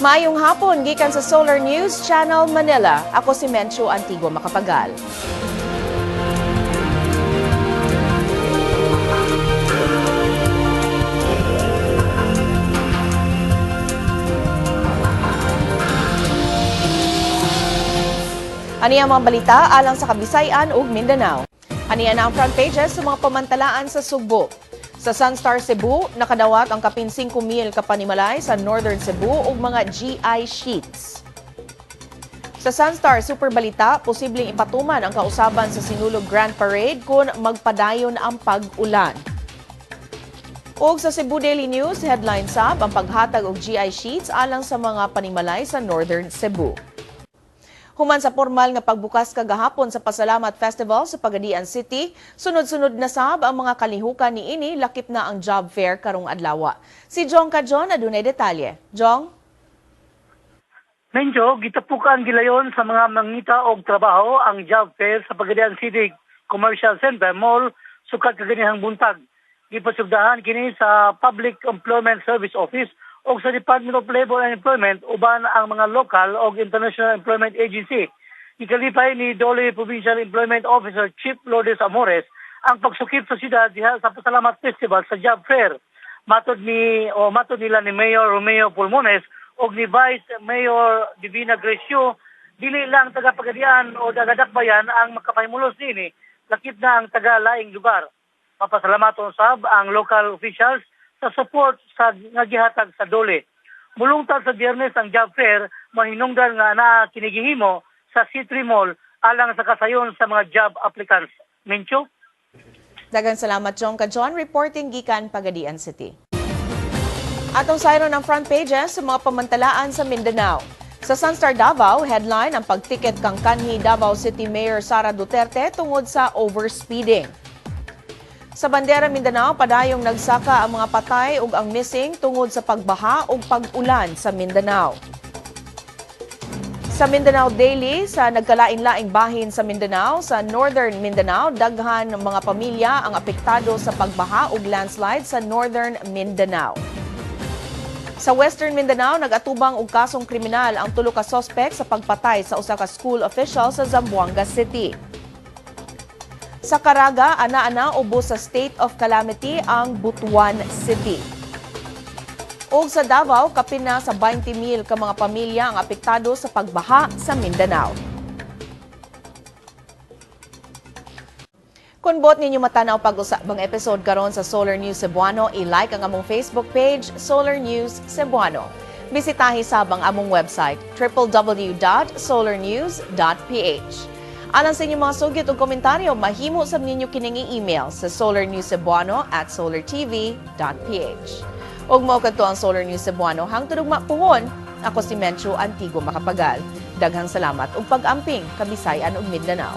Maayong hapon, gikan sa Solar News Channel Manila. Ako si Mencho Antigua Macapagal. Aniya mga balita alang sa Kabisayan ug Mindanao. Aniya na ang front pages sa mga pamantalaan sa Sugbo. Sa Sunstar Cebu, nakadawat ang kapin 5,000 kapanimalay sa Northern Cebu ug mga GI sheets. Sa Sunstar Super Balita, posibleng ipatuman ang kausaban sa Sinulog Grand Parade kung magpadayon ang pag-ulan. Ug sa Cebu Daily News, headline sab ang paghatag og GI sheets alang sa mga panimalay sa Northern Cebu. Human sa pormal nga pagbukas kagahapon sa Pasalamat Festival sa Pagadian City, sunod-sunod na sab ang mga kalihokan niini, lakip na ang job fair karong adlawa. Si Jong Kajon adunay detalye. Jong? Menjo, gitapukan gilayon sa mga mangita og trabaho ang job fair sa Pagadian City Commercial Center Mall sukat kaganihang buntag. Gipasugdahan kini sa Public Employment Service Office o sa Department of Labor and Employment uban ang mga local o international employment agency. Ikalipay ni Dole Provincial Employment Officer Chief Lourdes Amores ang pagsukip sa siyudad diha sa Pasalamat Festival sa job fair. Matod nila ni Mayor Romeo Pulmones o ni Vice Mayor Divina Grecio, dili lang taga Pagadian o taga Dakbayan ang makapahimulos nini, lakip na ang taga laing lugar. Mapasalamaton sab ang local officials sa support sa nagihatag sa Dole. Mulungtad sa Biyernes ang job fair, mahinungdan nga na kinigihimo sa C3 Mall alang sa kasayon sa mga job applicants. Mencho? Daghang salamat, Jong Kajon, reporting gikan Pagadian City. Atong sayro ng front pages sa mga pamantalaan sa Mindanao. Sa Sunstar Davao, headline ang pagtiket kang kanhi Davao City Mayor Sara Duterte tungod sa overspeeding. Sa Bandera Mindanao, padayong nagsaka ang mga patay ug ang missing tungod sa pagbaha ug pag-ulan sa Mindanao. Sa Mindanao Daily, sa nagkalain-laing bahin sa Mindanao, sa Northern Mindanao, daghan mga pamilya ang apektado sa pagbaha ug landslide sa Northern Mindanao. Sa Western Mindanao, nag-atubang og kasong kriminal ang tulo ka suspect sa pagpatay sa usa ka school official sa Zamboanga City. Sa Caraga, ana-ana ubos sa state of calamity ang Butuan City. Ug sa Davao, kapin na sa 20,000 ka mga pamilya ang apektado sa pagbaha sa Mindanao. Kung bot ninyo matanaw pag-usabang episode karon sa Solar News Cebuano, i-like ang among Facebook page, Solar News Cebuano. Bisitahi sabang among website, www.solarnews.ph. Alang sa inyong mga sugit o komentaryo, mahimo sa ninyo kining email sa solarnewscebuano@solartv.ph. Ug mao kadto ang Solar News Cebuano hangtod ug mapuhon. Ako si Mencho Antigua Macapagal. Daghang salamat ug pag-amping Kabisayan ug Mindanao.